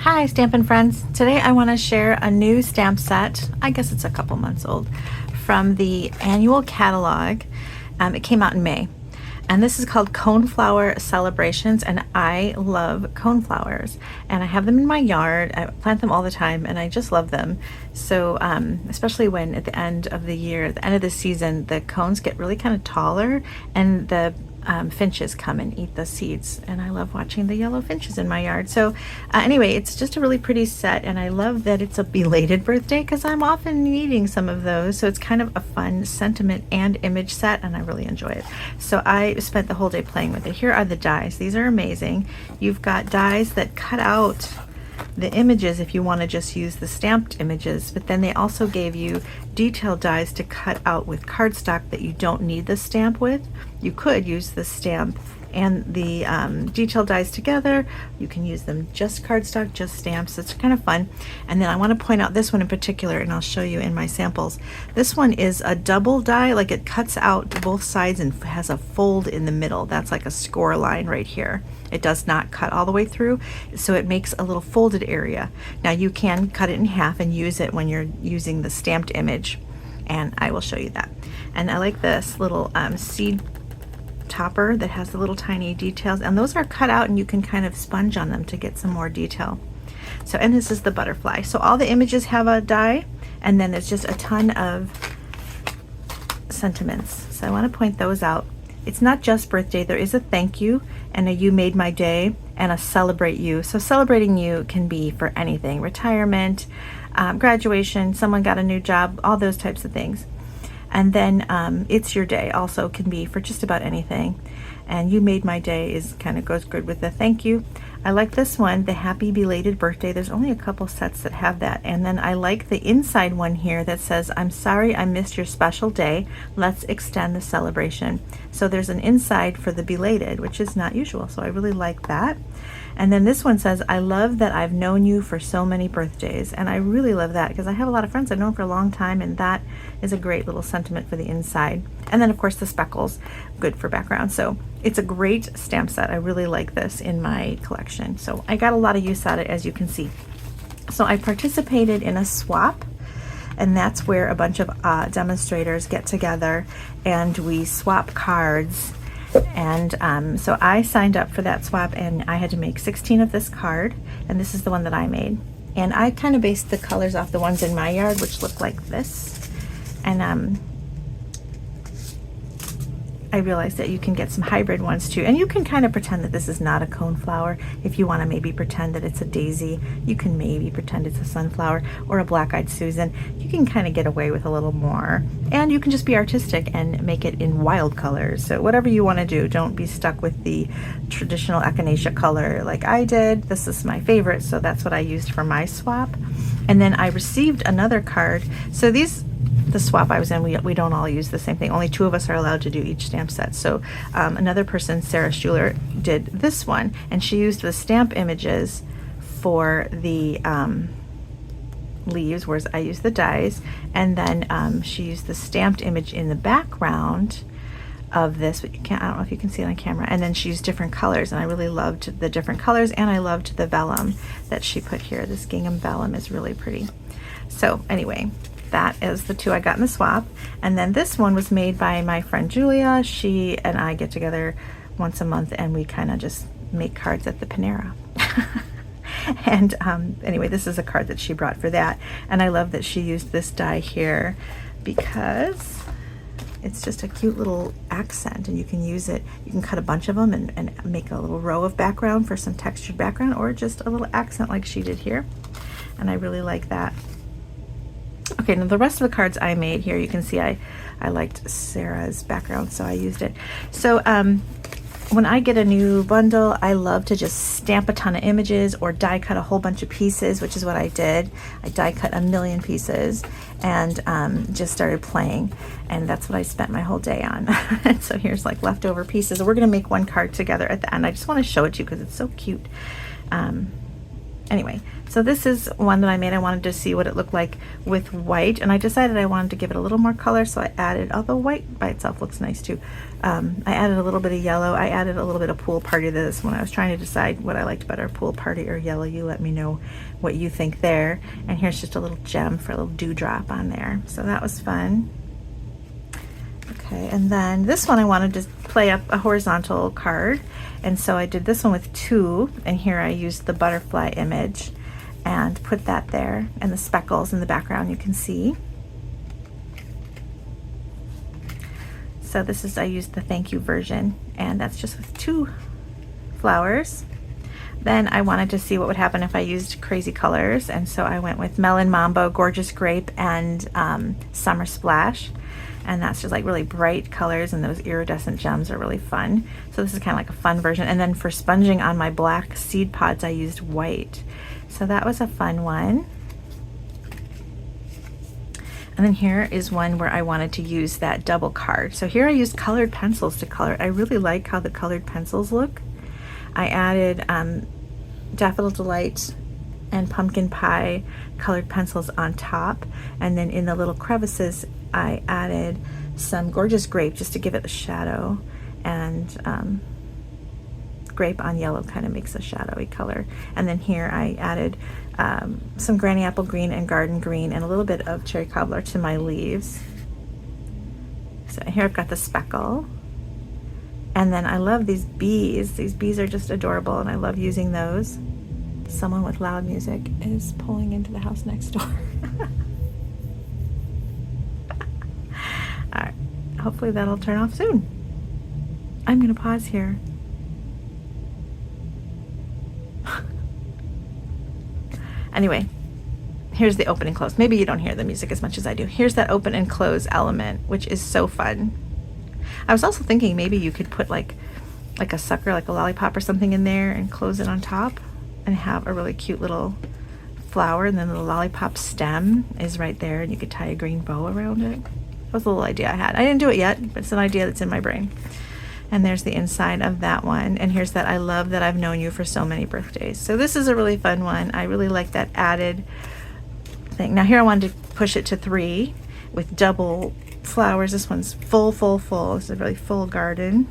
Hi Stampin' friends. Today I want to share a new stamp set, I guess it's a couple months old, from the annual catalog. It came out in May. And this is called Coneflower Celebrations, and I love coneflowers. And I have them in my yard. I plant them all the time, and I just love them. So, especially when at the end of the year, at the end of the season, the cones get really kind of taller, and the finches come and eat the seeds, and I love watching the yellow finches in my yard. So anyway, it's just a really pretty set, and I love that it's a belated birthday because I'm often needing some of those. So it's kind of a fun sentiment and image set, and I really enjoy it. So I spent the whole day playing with it. Here are the dies. These are amazing. You've got dies that cut out the images if you want to just use the stamped images, but then they also gave you detail dies to cut out with cardstock that you don't need the stamp with. You could use the stamp and the detail dies together. You can use them just cardstock, just stamps. It's kind of fun. And then I want to point out this one in particular, and I'll show you in my samples. This one is a double die, like it cuts out both sides and has a fold in the middle. That's like a score line right here. It does not cut all the way through, so it makes a little folded area. Now you can cut it in half and use it when you're using the stamped image, and I will show you that. And I like this little seed topper that has the little tiny details, and those are cut out and you can kind of sponge on them to get some more detail. So, and this is the butterfly. So all the images have a die, and then there's just a ton of sentiments. So I want to point those out. It's not just birthday, there is a thank you and a you made my day and a celebrate you. So celebrating you can be for anything: retirement, graduation, someone got a new job, all those types of things. And then it's your day also can be for just about anything. And you made my day is kind of goes good with the thank you. I like this one, the happy belated birthday. There's only a couple sets that have that. And then I like the inside one here that says, I'm sorry I missed your special day. Let's extend the celebration. So there's an inside for the belated, which is not usual. So I really like that. And then this one says, I love that I've known you for so many birthdays. And I really love that because I have a lot of friends I've known for a long time, and that is a great little sentiment for the inside. And then of course the speckles, good for background. So it's a great stamp set. I really like this in my collection. So I got a lot of use out of it, as you can see. So I participated in a swap, and that's where a bunch of demonstrators get together and we swap cards. And so I signed up for that swap, and I had to make 16 of this card, and this is the one that I made. And I kind of based the colors off the ones in my yard, which look like this. And I realized that you can get some hybrid ones too, and you can kind of pretend that this is not a coneflower. If you want to maybe pretend that it's a daisy, you can maybe pretend it's a sunflower or a black-eyed Susan. You can kind of get away with a little more, and you can just be artistic and make it in wild colors. So whatever you want to do, don't be stuck with the traditional echinacea color like I did. This is my favorite, so that's what I used for my swap. And then I received another card. So the swap I was in, we don't all use the same thing. Only 2 of us are allowed to do each stamp set. So another person, Sarah Schuler, did this one, and she used the stamp images for the leaves, whereas I used the dies. And then she used the stamped image in the background of this, but I don't know if you can see it on camera. And then she used different colors, and I really loved the different colors, and I loved the vellum that she put here. This gingham vellum is really pretty. So anyway, that is the 2 I got in the swap. And then this one was made by my friend Julia. She and I get together once a month, and we kind of just make cards at the Panera. And anyway, this is a card that she brought for that. And I love that she used this die here because it's just a cute little accent, and you can use it. You can cut a bunch of them and make a little row of background for some textured background, or just a little accent like she did here. And I really like that. Okay, now the rest of the cards I made here, you can see I liked Sarah's background, so I used it. So when I get a new bundle, I love to just stamp a ton of images or die cut a whole bunch of pieces, which is what I did. I die cut a million pieces and just started playing, and that's what I spent my whole day on. And so here's like leftover pieces. We're gonna make one card together at the end. I just want to show it to you because it's so cute. Anyway, so this is one that I made. I wanted to see what it looked like with white, and I decided I wanted to give it a little more color, so I added, although white by itself looks nice too, I added a little bit of yellow. I added a little bit of pool party to this when I was trying to decide what I liked better, pool party or yellow. You let me know what you think there. And here's just a little gem for a little dewdrop on there. So that was fun. Okay, and then this one I wanted to play up a horizontal card, and so I did this one with 2, and here I used the butterfly image and put that there, and the speckles in the background you can see. So this is, I used the thank you version, and that's just with 2 flowers. Then I wanted to see what would happen if I used crazy colors, and so I went with Melon Mambo, Gorgeous Grape, and Summer Splash. And that's just like really bright colors, and those iridescent gems are really fun. So this is kind of like a fun version. And then for sponging on my black seed pods, I used white. So that was a fun one. And then here is one where I wanted to use that double card. So here I used colored pencils to color. I really like how the colored pencils look. I added Daffodil Delight and Pumpkin Pie colored pencils on top, and then in the little crevices I added some Gorgeous Grape just to give it a shadow, and grape on yellow kind of makes a shadowy color. And then here I added some Granny Apple Green and Garden Green and a little bit of Cherry Cobbler to my leaves. So here I've got the speckle. And then I love these bees. These bees are just adorable, and I love using those. Someone with loud music is pulling into the house next door. All right, hopefully that'll turn off soon. I'm gonna pause here. Anyway, here's the open and close. Maybe you don't hear the music as much as I do. Here's that open and close element, which is so fun. I was also thinking maybe you could put like a sucker, like a lollipop or something in there, and close it on top and have a really cute little flower, and then the lollipop stem is right there, and you could tie a green bow around it. That was a little idea I had. I didn't do it yet, but it's an idea that's in my brain. And there's the inside of that one. And here's that I love that I've known you for so many birthdays. So this is a really fun one. I really like that added thing. Now here I wanted to push it to 3 with double flowers. This one's full. It's a really full garden.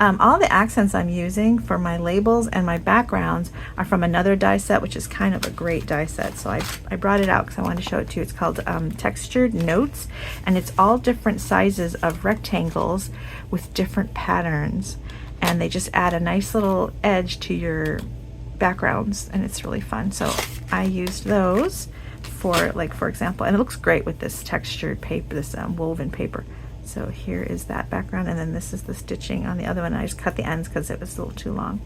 All the accents I'm using for my labels and my backgrounds are from another die set, which is kind of a great die set. So I brought it out because I wanted to show it to you. It's called Textured Notes, and it's all different sizes of rectangles with different patterns, and they just add a nice little edge to your backgrounds, and it's really fun. So I used those for, like, for example, and it looks great with this textured paper, this woven paper. So here is that background, and then this is the stitching on the other one. I just cut the ends because it was a little too long.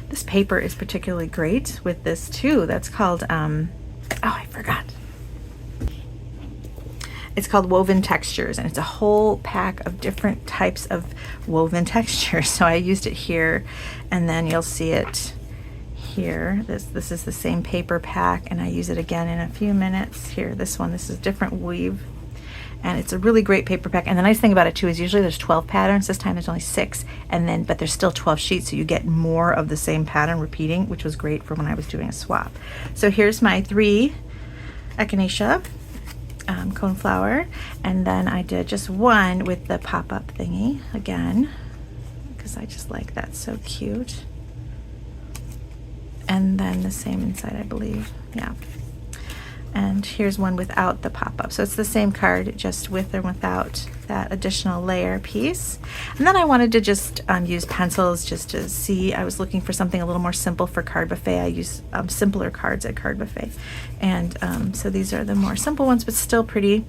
This paper is particularly great with this too. That's called, oh, I forgot. It's called Woven Textures, and it's a whole pack of different types of woven textures. So I used it here, and then you'll see it here. This is the same paper pack, and I use it again in a few minutes. Here, this one, this is different weave, and it's a really great paper pack. And the nice thing about it too is usually there's 12 patterns. This time there's only 6, and then but there's still 12 sheets, so you get more of the same pattern repeating, which was great for when I was doing a swap. So here's my 3 echinacea coneflower, and then I did just one with the pop-up thingy again because I just like that, so cute. And then the same inside, I believe. Yeah. And here's one without the pop-up. So it's the same card, just with or without that additional layer piece. And then I wanted to just use pencils just to see. I was looking for something a little more simple for Card Buffet. I use simpler cards at Card Buffet. And so these are the more simple ones, but still pretty.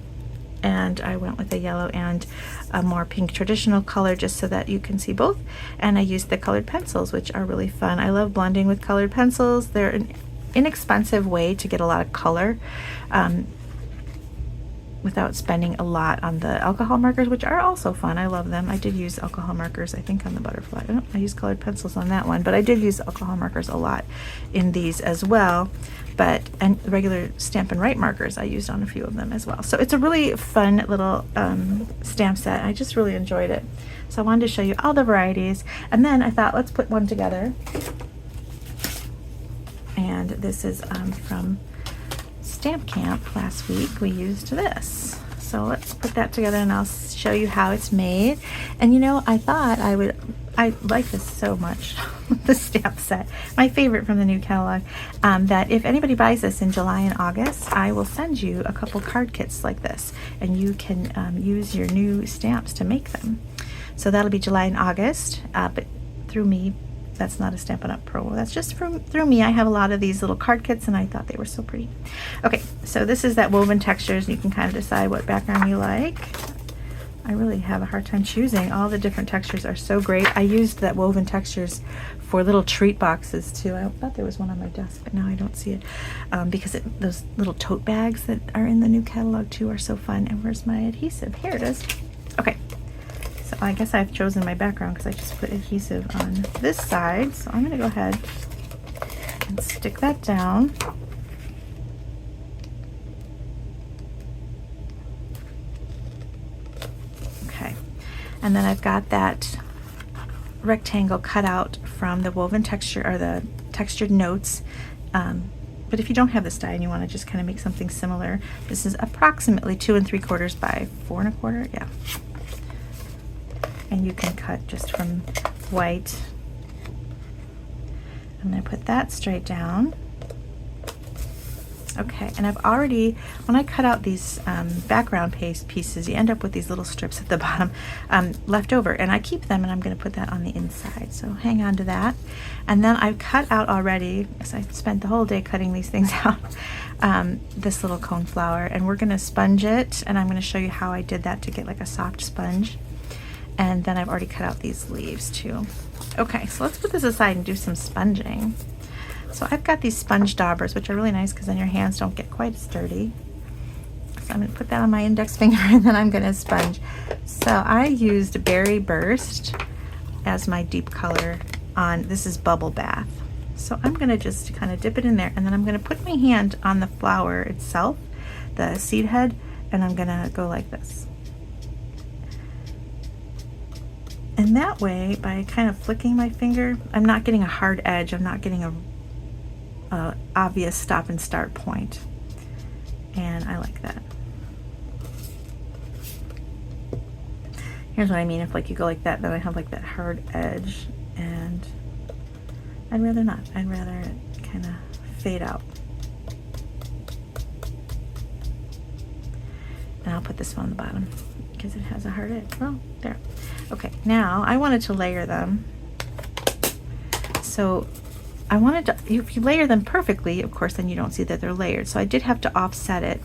And I went with a yellow and a more pink traditional color just so that you can see both. And I used the colored pencils, which are really fun. I love blending with colored pencils. They're an inexpensive way to get a lot of color without spending a lot on the alcohol markers, which are also fun. I love them. I did use alcohol markers, I think, on the butterfly. I used colored pencils on that one, but I did use alcohol markers a lot in these as well. And regular Stampin' Write markers I used on a few of them as well. So it's a really fun little stamp set. I just really enjoyed it. So I wanted to show you all the varieties. And then I thought, let's put one together And this is from Stamp Camp last week. We used this. So let's put that together and I'll show you how it's made. And you know, I thought I like this so much, the stamp set, my favorite from the new catalog, that if anybody buys this in July and August, I will send you a couple card kits like this, and you can use your new stamps to make them. So that'll be July and August, but through me. That's not a Stampin' Up promo. That's just through me. I have a lot of these little card kits and I thought they were so pretty. Okay, so this is that woven textures. You can kind of decide what background you like. I really have a hard time choosing. All the different textures are so great. I used that woven textures for little treat boxes too. I thought there was one on my desk, but now I don't see it. Because those little tote bags that are in the new catalog too are so fun. And where's my adhesive? Here it is. Okay. So I guess I've chosen my background because I just put adhesive on this side. So I'm going to go ahead and stick that down. Okay. And then I've got that rectangle cut out from the woven texture, or the textured notes. But if you don't have this die and you want to just kind of make something similar, this is approximately 2 3/4 by 4 1/4. Yeah. And you can cut just from white. I'm going to put that straight down. Okay, and I've already, when I cut out these background pieces, you end up with these little strips at the bottom left over, and I keep them, and I'm going to put that on the inside. So hang on to that. And then I've cut out already, because I spent the whole day cutting these things out, this little coneflower, and we're going to sponge it, and I'm going to show you how I did that to get like a soft sponge. And then I've already cut out these leaves too. Okay, so let's put this aside and do some sponging. So I've got these sponge daubers, which are really nice because then your hands don't get quite as dirty. So I'm going to put that on my index finger and then I'm going to sponge. So I used Berry Burst as my deep color on, this is Bubble Bath. So I'm going to just kind of dip it in there, and then I'm going to put my hand on the flower itself, the seed head, and I'm going to go like this. And that way, by kind of flicking my finger, I'm not getting a hard edge. I'm not getting a obvious stop and start point. And I like that. Here's what I mean. If like you go like that, then I have like that hard edge. And I'd rather not. I'd rather it kind of fade out. And I'll put this one on the bottom because it has a hard edge. Oh, there. Okay, now I wanted to layer them. So I wanted to, if you layer them perfectly, of course, then you don't see that they're layered. So I did have to offset it.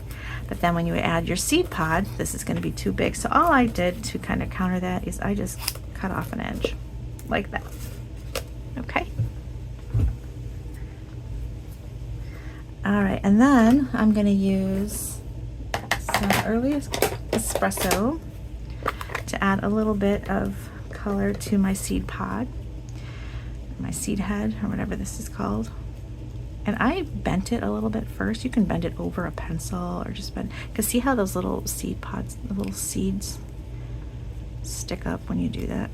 But then when you add your seed pod, this is going to be too big. So all I did to kind of counter that is I just cut off an edge like that. Okay. All right, and then I'm going to use some early espresso to add a little bit of color to my seed pod, my seed head, or whatever this is called. And I bent it a little bit first. You can bend it over a pencil or just bend, because see how those little seed pods, the little seeds stick up when you do that?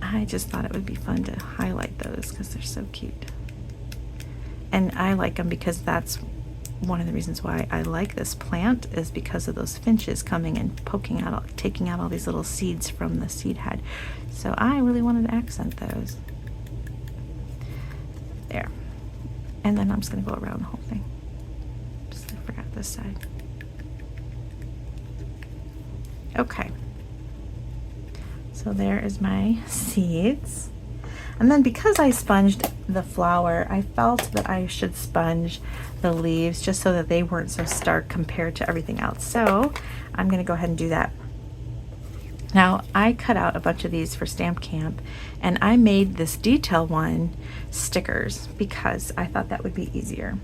I just thought it would be fun to highlight those because they're so cute. And I like them because that's one of the reasons why I like this plant, is because of those finches coming and poking out, taking out all these little seeds from the seed head. So I really wanted to accent those. There. And then I'm just going to go around the whole thing. Just, I forgot this side. Okay. So there is my seeds. And then because I sponged the flower, I felt that I should sponge the leaves just so that they weren't so stark compared to everything else. So I'm going to go ahead and do that. Now I cut out a bunch of these for Stamp Camp, and I made this detail one stickers because I thought that would be easier.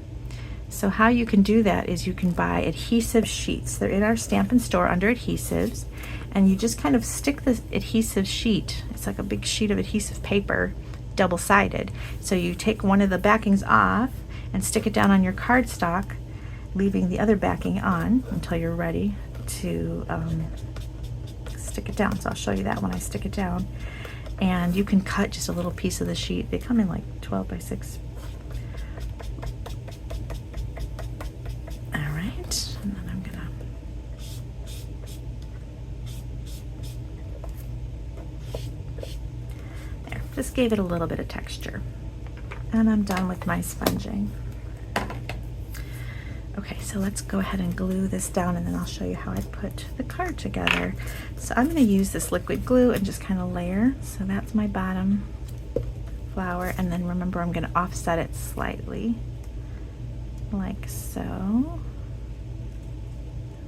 So how you can do that is you can buy adhesive sheets. They're in our Stampin' Store under adhesives, and you just kind of stick this adhesive sheet. It's like a big sheet of adhesive paper, double-sided. So you take one of the backings off and stick it down on your cardstock, leaving the other backing on until you're ready to stick it down. So I'll show you that when I stick it down. And you can cut just a little piece of the sheet. They come in like 12 by 6. All right, and then I'm gonna there, just gave it a little bit of texture. And I'm done with my sponging. Okay, so let's go ahead and glue this down, and then I'll show you how I put the card together. So I'm going to use this liquid glue and just kind of layer. So that's my bottom flower, and then remember I'm going to offset it slightly, like so.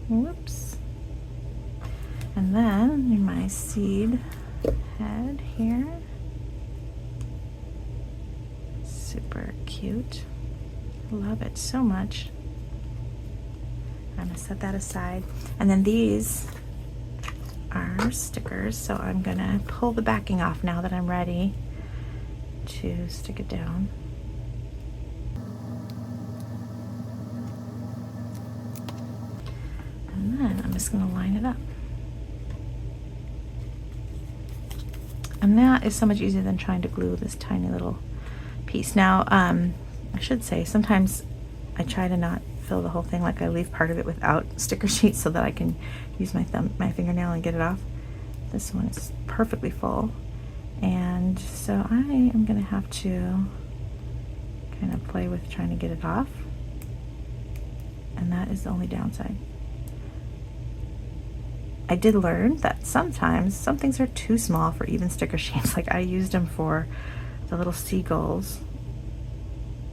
Whoops. And then in my seed head here. Super cute. Love it so much. I'm going to set that aside. And then these are stickers, so I'm going to pull the backing off now that I'm ready to stick it down. And then I'm just going to line it up. And that is so much easier than trying to glue this tiny little piece. Now, I should say, sometimes I try to not fill the whole thing, like I leave part of it without sticker sheets so that I can use my fingernail and get it off. This one is perfectly full, and so I am going to have to kind of play with trying to get it off, and that is the only downside. I did learn that sometimes some things are too small for even sticker sheets. Like I used them for the little seagulls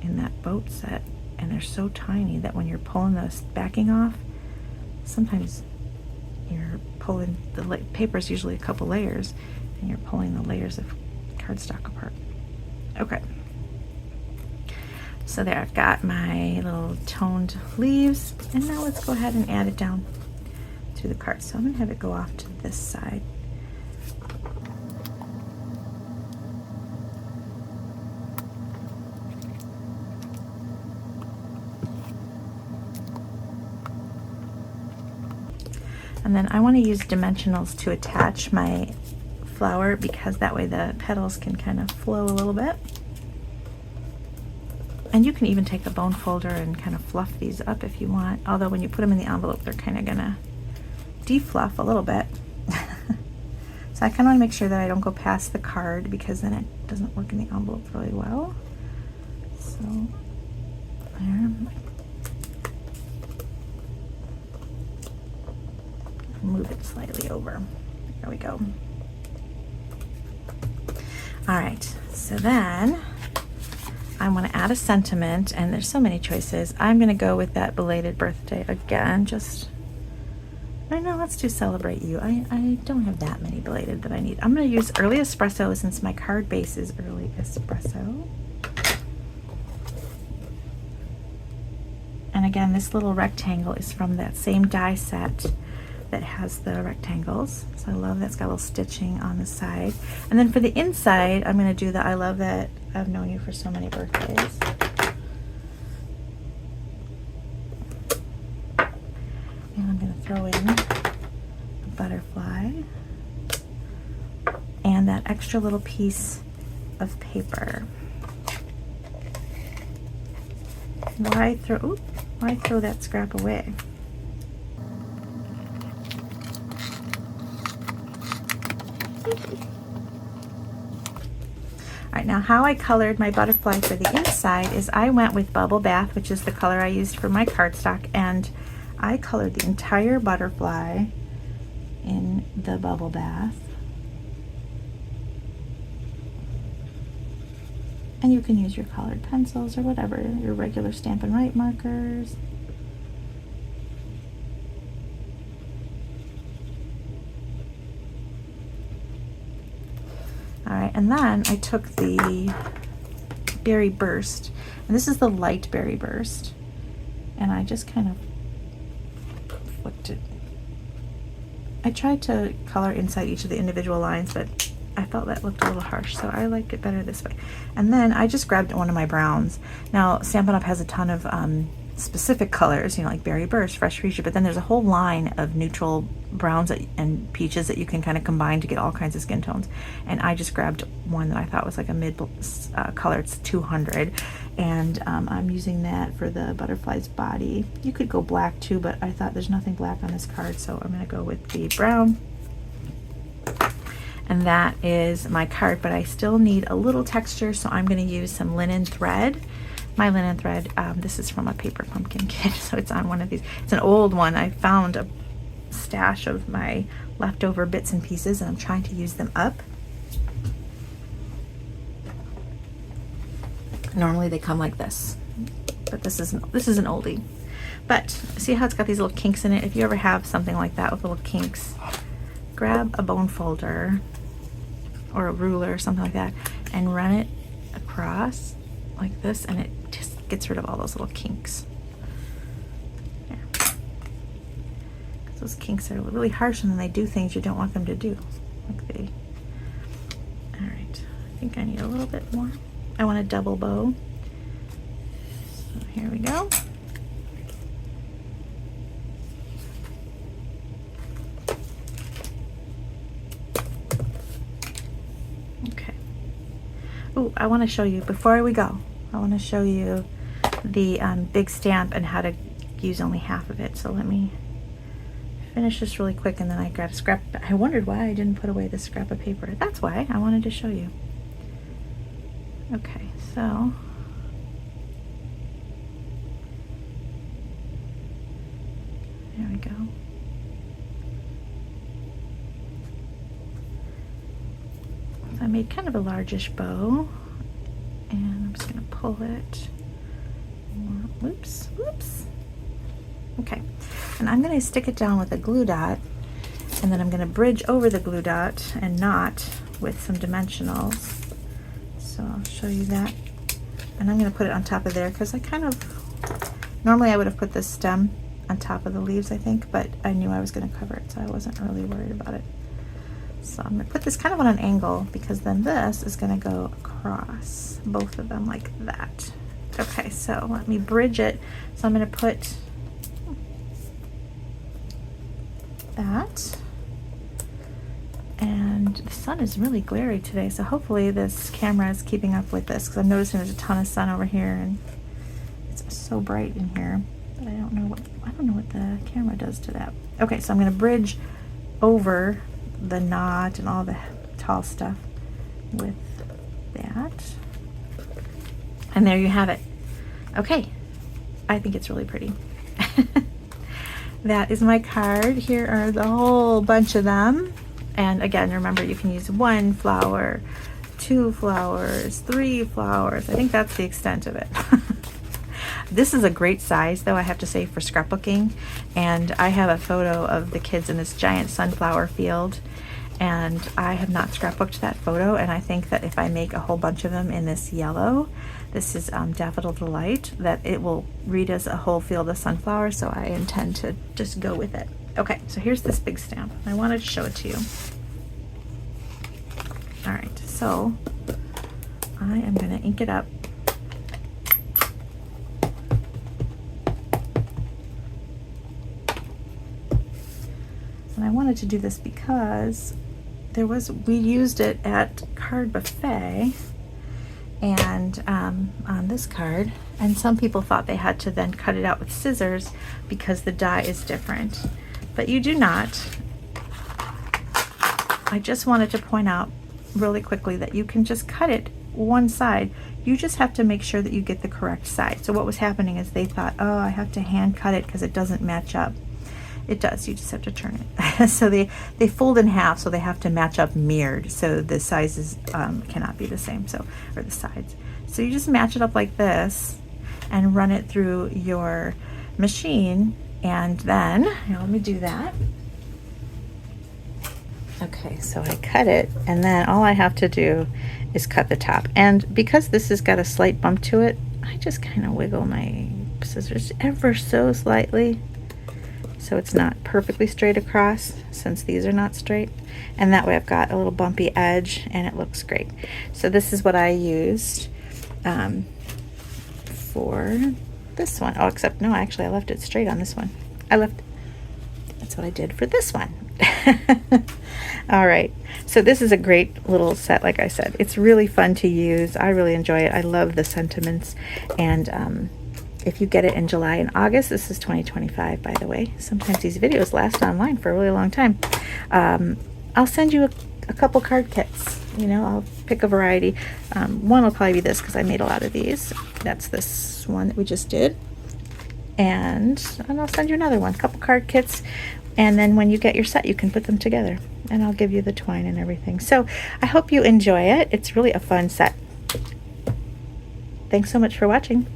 in that boat set, and they're so tiny that when you're pulling the backing off, sometimes you're pulling the paper is usually a couple layers, and you're pulling the layers of cardstock apart. Okay, so there, I've got my little toned leaves, and now let's go ahead and add it down to the card. So I'm going to have it go off to this side. And then I want to use dimensionals to attach my flower, because that way the petals can kind of flow a little bit. And you can even take a bone folder and kind of fluff these up if you want, although when you put them in the envelope they're kind of gonna defluff a little bit. So I kind of want to make sure that I don't go past the card, because then it doesn't work in the envelope really well. So there. Move it slightly over. There we go. All right, so then I want to add a sentiment, and there's so many choices. I'm going to go with that belated birthday again. I know, let's do celebrate you. I don't have that many belated that I need. I'm going to use early espresso since my card base is early espresso. And again, this little rectangle is from that same die set that has the rectangles. So I love that's got a little stitching on the side. And then for the inside, I'm going to do the I love that I've known you for so many birthdays. And I'm going to throw in a butterfly and that extra little piece of paper. Why throw that scrap away? Alright, now how I colored my butterfly for the inside is I went with Bubble Bath, which is the color I used for my cardstock, and I colored the entire butterfly in the Bubble Bath. And you can use your colored pencils or whatever, your regular Stampin' Up markers. Alright, and then I took the Berry Burst, and this is the light Berry Burst, and I just kind of flicked it. I tried to color inside each of the individual lines, but I felt that looked a little harsh, so I like it better this way. And then I just grabbed one of my browns. Now, Stampin' Up! Has a ton of specific colors, you know, like Berry Burst, Fresh Fuchsia, but then there's a whole line of neutral browns and peaches that you can kind of combine to get all kinds of skin tones. And I just grabbed one that I thought was like a mid color. It's 200, and I'm using that for the butterfly's body. You could go black too, but I thought there's nothing black on this card, so I'm going to go with the brown. And that is my card, but I still need a little texture, so I'm going to use some linen thread. My linen thread, this is from a paper pumpkin kit, so it's on one of these. It's an old one. I found a stash of my leftover bits and pieces, and I'm trying to use them up. Normally they come like this, but this is an oldie. But see how it's got these little kinks in it? If you ever have something like that with little kinks, grab a bone folder or a ruler or something like that and run it across like this, and it just gets rid of all those little kinks. There. 'Cause those kinks are really harsh, and then they do things you don't want them to do. All right, I think I need a little bit more. I want a double bow. So here we go. Okay. Oh, I want to show you, before we go, I want to show you the big stamp and how to use only half of it. So let me finish this really quick, and then I got a scrap. I wondered why I didn't put away this scrap of paper. That's why I wanted to show you. Okay, so there we go. So I made kind of a largish bow, and I'm just going to pull it. Whoops, whoops. Okay, and I'm going to stick it down with a glue dot, and then I'm going to bridge over the glue dot and knot with some dimensionals. So I'll show you that. And I'm going to put it on top of there because I kind of, normally I would have put this stem on top of the leaves, I think, but I knew I was going to cover it, so I wasn't really worried about it. So I'm going to put this kind of on an angle, because then this is going to go across both of them like that. Okay, so let me bridge it. So I'm going to put that. And the sun is really glary today, so hopefully this camera is keeping up with this, because I'm noticing there's a ton of sun over here, and it's so bright in here. But I don't know what the camera does to that. Okay, so I'm going to bridge over the knot and all the tall stuff with that. And there you have it. Okay, I think it's really pretty. That is my card. Here are the whole bunch of them. And again, remember, you can use 1 flower, 2 flowers, 3 flowers. I think that's the extent of it. This is a great size, though, I have to say, for scrapbooking. And I have a photo of the kids in this giant sunflower field, and I have not scrapbooked that photo. And I think that if I make a whole bunch of them in this yellow, this is Daffodil Delight, that it will read as a whole field of sunflowers. So I intend to just go with it. Okay, so here's this big stamp. I wanted to show it to you. All right, so I am going to ink it up. And I wanted to do this because we used it at Card Buffet, and on this card, and some people thought they had to then cut it out with scissors because the die is different. But you do not. I just wanted to point out really quickly that you can just cut it one side. You just have to make sure that you get the correct side. So what was happening is they thought, oh, I have to hand cut it because it doesn't match up. It does, you just have to turn it. So they fold in half, so they have to match up mirrored, so the sizes cannot be the same, or the sides. So you just match it up like this and run it through your machine. And then, here, let me do that. Okay, so I cut it, and then all I have to do is cut the top. And because this has got a slight bump to it, I just kind of wiggle my scissors ever so slightly, so it's not perfectly straight across, since these are not straight. And that way I've got a little bumpy edge, and it looks great. So this is what I used for this one. Oh, except no, actually I left it straight on this one. That's what I did for this one. All right, so this is a great little set. Like I said, it's really fun to use. I really enjoy it. I love the sentiments, and if you get it in July and August, this is 2025, by the way. Sometimes these videos last online for a really long time. I'll send you a couple card kits. You know, I'll pick a variety. One will probably be this because I made a lot of these. That's this one that we just did. And I'll send you another one, a couple card kits. And then when you get your set, you can put them together. And I'll give you the twine and everything. So I hope you enjoy it. It's really a fun set. Thanks so much for watching.